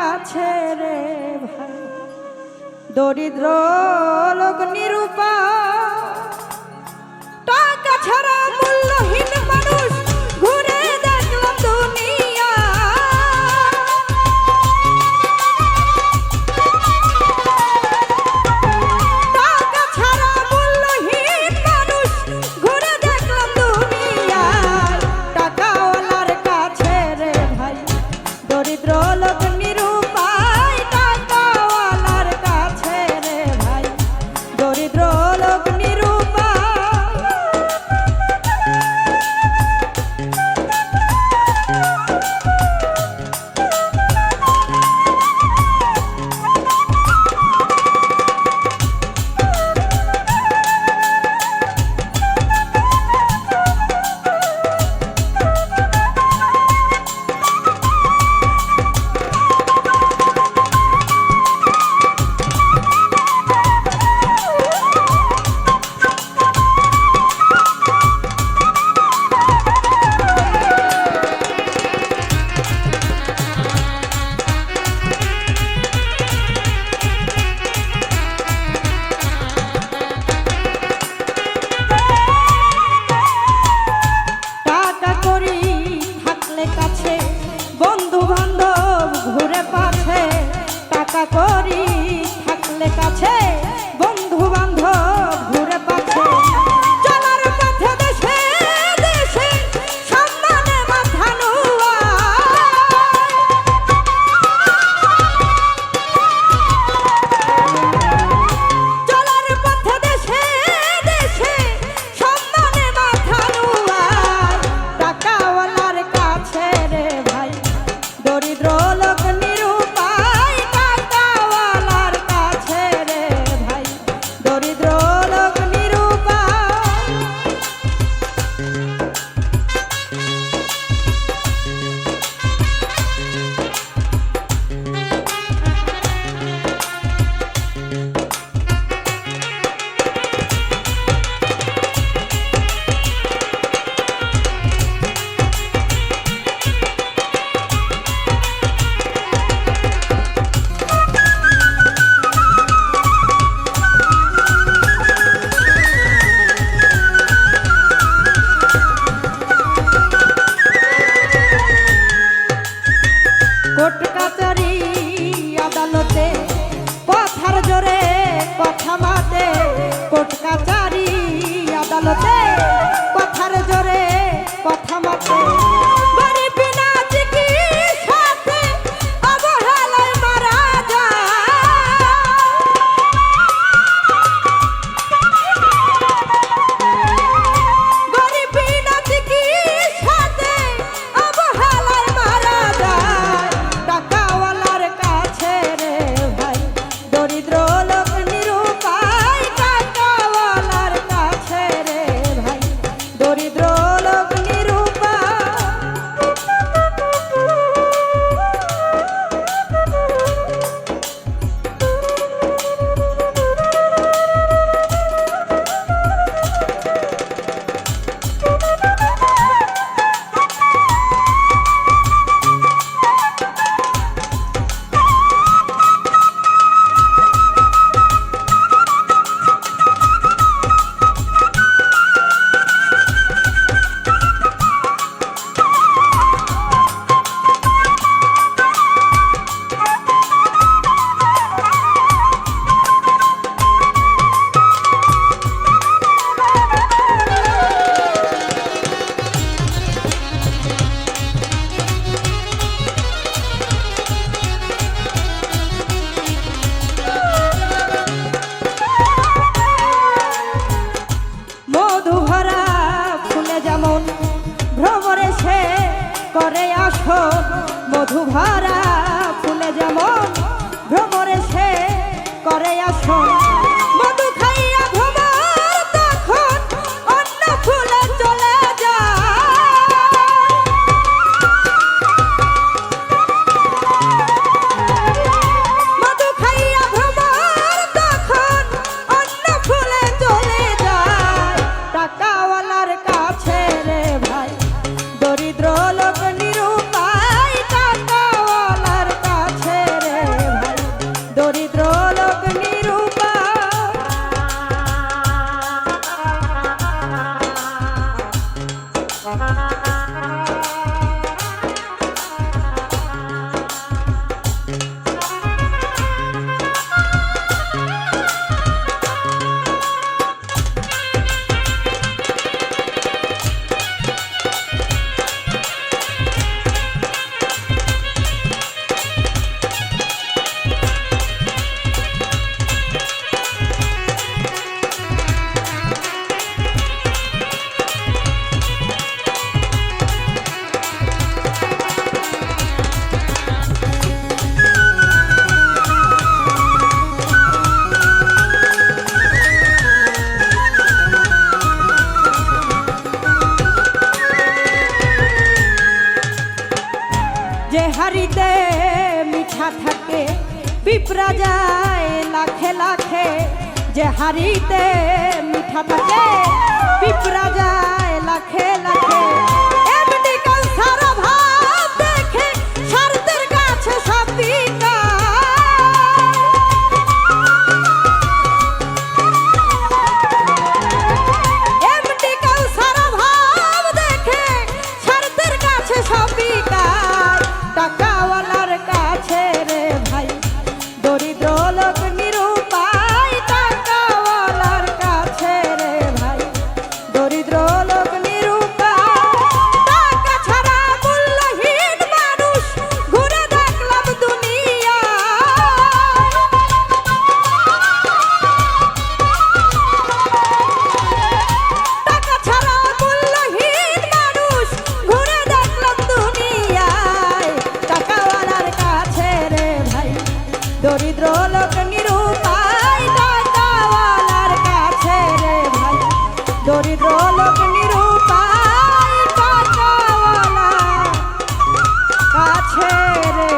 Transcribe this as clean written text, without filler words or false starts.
কাছে রে ভাই, দরিদ্র লোক নিরুপায়, টাকা ছাড়া মূল্যহীন মানুষ ঘুরে দেখলাম দুনিয়া। টাকা ছাড়া মূল্যহীন মানুষ ঘুরে দেখলাম দুনিয়া। টাকাওয়ালার কাছে রে ভাই, দরিদ্র লোক নিরুপায়, টাকাওয়ালার কাছে রে ভাই, দরিদ্র লোক নিরুপায়। বন্ধু বান্ধব ঘুরে পাছে, টাকা করি থাকলে কাছে, বন্ধু বান্ধব ঘুরে পাছে। চলার পথে দেশে দেশে সম্মানে মাথা নুয়া। চলার পথে দেশে দেশে সম্মানে মাথা নুয়া। টাকাওয়ালার কাছে রে ভাই, দরিদ্র লোক নিরুপায়, টাকাওয়ালার কাছে রে ভাই, দরিদ্র লোক নিরুপায়। কোর্ট কাচারি আদালতে কথার জোরে কথা মাতে, কোর্ট কাচারি আদালতে কথার জোরে কথা মাতে। গরিব বিনা চিকিৎসাতে অবহেলায় মারা যায়। গরিব বিনা চিকিৎসাতে অবহেলায় মারা যায়। টাকাওয়ালার কাছে রে ভাই, দরিদ্র লোক নিরুপায়, টাকাওয়ালার কাছে রে ভাই, দরিদ্র লোক নিরুপায়। মধু ভরা ফুলে যেমন ভ্রমরে সে করে আসন, মধু ভরা ফুলে যেমন ভ্রমরে সে করে আসন। মধু খাইয়া ভ্রমর তখন অন্য ফুলে চলে যায়। মধু খাইয়া ভ্রমর তখন অন্য ফুলে চলে যায়। টাকাওয়ালার কাছে রে ভাই, দরিদ্র লোক নিরুপায়, টাকাওয়ালার কাছে রে পিঁপড়া যায় লাখে লাখে, যে হাড়িতে মিঠা থাকে পিঁপড়া যায় লাখে লাখে। এমনি কাউসার ভাব দেখে স্বার্থের কাছে সব বিকায়। এমনি কাউসার ভাব দেখে স্বার্থের কাছে সব বিকায়। টাকাওয়ালার কাছে রে ভাই দরিদ্র লোক নিরুপায়। টাকাওয়ালার কাছে রে ভাই দরিদ্র লোক নিরুপায়। টাকা ছাড়া মূল্যহীন মানুষ ঘুরে দেখলাম দুনিয়ায়। টাকা ছাড়া মূল্যহীন মানুষ ঘুরে দেখলাম দুনিয়ায়। টাকাওয়ালার কাছে রে ভাই দরিদ্র লোক নিরুপায়। টাকাওয়ালার কাছে রে ভাই দরিদ্র লোক নিরুপায়। টাকাওয়ালার কাছে রে